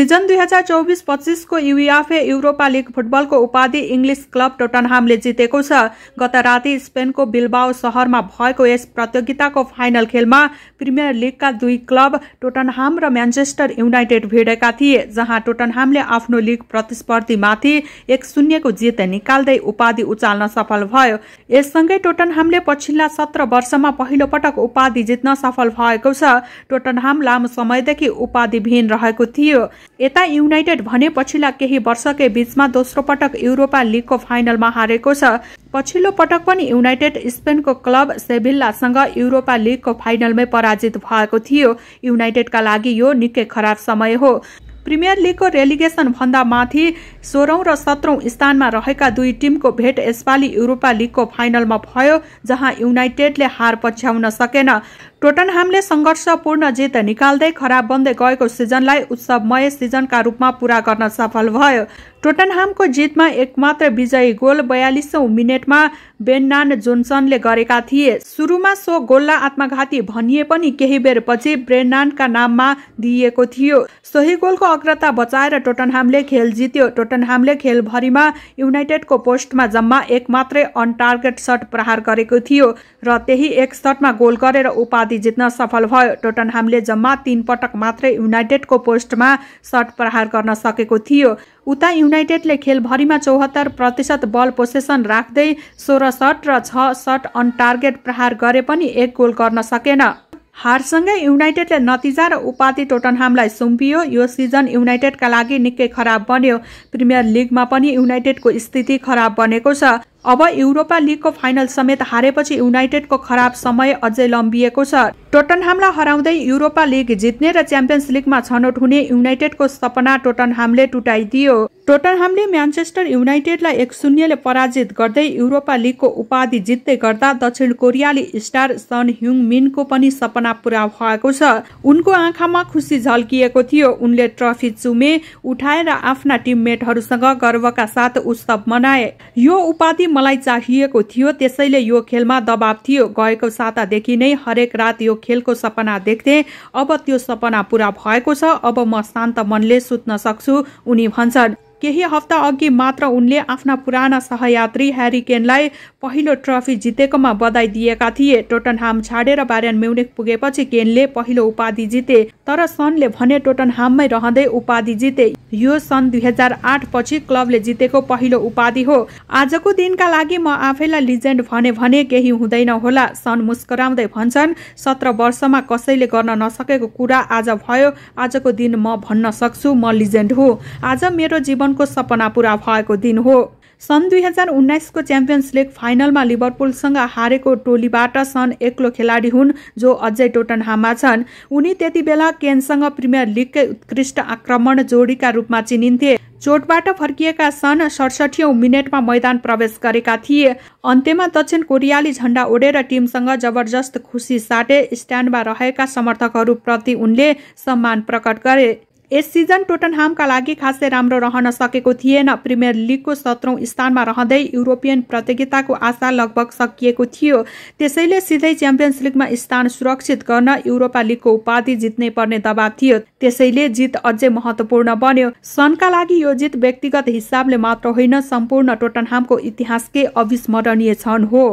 Season 2024-25 को युएफए Europa league फुटबलको उपाधि इंग्लिश क्लब टोटनहामले जितेको छ। गत राति स्पेनको बिल्बाओ शहरमा भएको यस प्रतियोगिताको फाइनल खेलमा प्रिमियर लिगका दुई क्लब टोटनहाम र म्यानचेस्टर युनाइटेड भिडेका थिए, जहाँ टोटनहामले आफ्नो लिग प्रतिस्पर्धीमाथि 1-0 को जित निकाल्दै उपाधि उचाल्न सफल भयो। यससँगै टोटनहामले पछिल्ला 17 वर्षमा पहिलो पटक उपाधि जित्न सफल भएको छ। टोटनहाम लामो समयदेखि उपाधिविहीन रहेको थियो। यता युनाइटेड भने पछिल्ला केही वर्षकै बीचमा दोस्रो पटक युरोपा लिगको फाइनलमा हारेको छ। पछिल्लो पटक पनि युनाइटेड स्पेनको क्लब सेभिल्लासँग युरोपा लिगको फाइनलमै पराजित भएको थियो। युनाइटेडका लागि यो निकै खराब समय हो। प्रिमियर लिगको रेलिगेसन भन्दा माथि 16औं र 17औं स्थानमा रहेका दुई टिमको भेट यसपालि युरोपा लिगको फाइनलमा भयो, जहाँ युनाइटेडले हार पछ्याउन सकेन। टोटनहामले संघर्षपूर्ण जित निकाल्दै खराब बन्दै गएको सिजनलाई उत्सवमय सिजनका रूपमा पूरा गर्न सफल भयो। टोटनहामको जितमा एकमात्र विजयी गोल 42औं मिनेटमा बेन्नान जोन्सनले गरेका थिए। सुरुमा सो गोललाई आत्मघाती भनिए पनि केही बेरपछि ब्रेन्नानका नाममा दिइएको थियो। सोही गोलको अग्रता बचाएर टोटनहामले खेल जित्यो। टोटनहामले खेलभरिमा युनाइटेडको पोस्टमा जम्मा एक मात्रै अन टार्गेट शट प्रहार गरेको थियो र त्यही एक शटमा गोल गरेर उपाधि जित्न सफल भयो। टोटनहामले जम्मा 3 पटक मात्रै युनाइटेडको पोस्टमा शट प्रहार गर्न सकेको थियो। उता युनाइटेडले खेलभरिमा 74% बल पोसेसन राख्दै 16 शट र 6 शट अन टार्गेट प्रहार गरे पनि एक गोल गर्न सकेन। हारसँगै युनाइटेडले नतिजा र उपाधि टोटनहामलाई सुम्पियो। यो सिजन युनाइटेडका लागि निकै खराब बन्यो। प्रिमियर लिगमा पनि युनाइटेडको स्थिति खराब बनेको छ। अब युरोपा लिगको फाइनल समेत हारेपछि युनाइटेडको खराब समय अझै लम्बिएको छ। टोटनहामलाई हराउँदै युरोपा लिग जित्ने र च्याम्पियन्स लिगमा छनौट हुने युनाइटेडको सपना टोटनहामले टुटाइदियो। टोटनहामले म्यानचेस्टर युनाइटेडलाई 1-0 ले पराजित गर्दै युरोपा लिगको उपाधि जित्दै गर्दा दक्षिण कोरियाली स्टार सन ह्युङ मिनको पनि सपना पूरा भएको छ। उनको आँखामा खुसी झल्किएको थियो। उनले ट्रफी चुमे उठाए र आफ्ना टिममेटहरूसँग गर्वका साथ उत्सव मनाए। यो उपाधि मलाई चाहिएको थियो, त्यसैले यो खेलमा दबाव थियो। गएको सातादेखि नै हरेक रात यो खेलको सपना देख्थे। अब त्यो सपना पूरा भएको छ। अब म शान्त मनले सुत्न सक्छु, उनी भन्छन्। केही हफ्ता अघि मात्र उनले आफ्ना पुराना सहयात्री ह्यारी केनलाई पहिलो ट्रफी जितेकोमा बधाई दिएका थिए। टोटनहाम छाडेर बायर्न म्युनिख पुगेपछि केनले पहिलो उपाधि जिते, तर सनले भने टोटनहाममै रहँदै उपाधि जिते। यो सन् 2008 पछि क्लबले जितेको पहिलो उपाधि हो। आजको दिनका लागि म आफैलाई लिजेन्ड भने केही हुँदैन होला, सन मुस्कुराउँदै भन्छन्। 17 वर्षमा कसैले गर्न नसकेको कुरा आज भयो। आजको दिन म भन्न सक्छु म लिजेन्ड हो। आज मेरो जीवनको सपना पूरा भएको दिन हो। सन् 2019 को च्याम्पियन्स लिग फाइनलमा लिभरपुलसँग हारेको टोलीबाट सन एक्लो खेलाडी हुन् जो अझै टोटनहाममा छन्। उनी त्यति बेला केनसँग प्रिमियर लिगकै उत्कृष्ट आक्रमण जोडीका रूपमा चिनिन्थे। चोटबाट फर्किएका सन 67औं मिनेटमा मैदान प्रवेश गरेका थिए। अन्त्यमा दक्षिण कोरियाली झण्डा ओढेर टिमसँग जबरजस्त खुसी साटे। स्ट्यान्डमा रहेका समर्थकहरूप्रति उनले सम्मान प्रकट गरे। यस सिजन टोटनहामका लागि खासै राम्रो रहन सकेको थिएन। प्रिमियर लिगको 17औं स्थानमा रहँदै युरोपियन प्रतियोगिताको आशा लगभग सकिएको थियो। त्यसैले सिधै च्याम्पियन्स लिगमा स्थान सुरक्षित गर्न युरोपा लिगको उपाधि जित्नै पर्ने दबाव थियो। त्यसैले जित अझै महत्वपूर्ण बन्यो। सनका लागि यो जित व्यक्तिगत हिसाबले मात्र होइन, सम्पूर्ण टोटनहामको इतिहासकै अविस्मरणीय क्षण हो।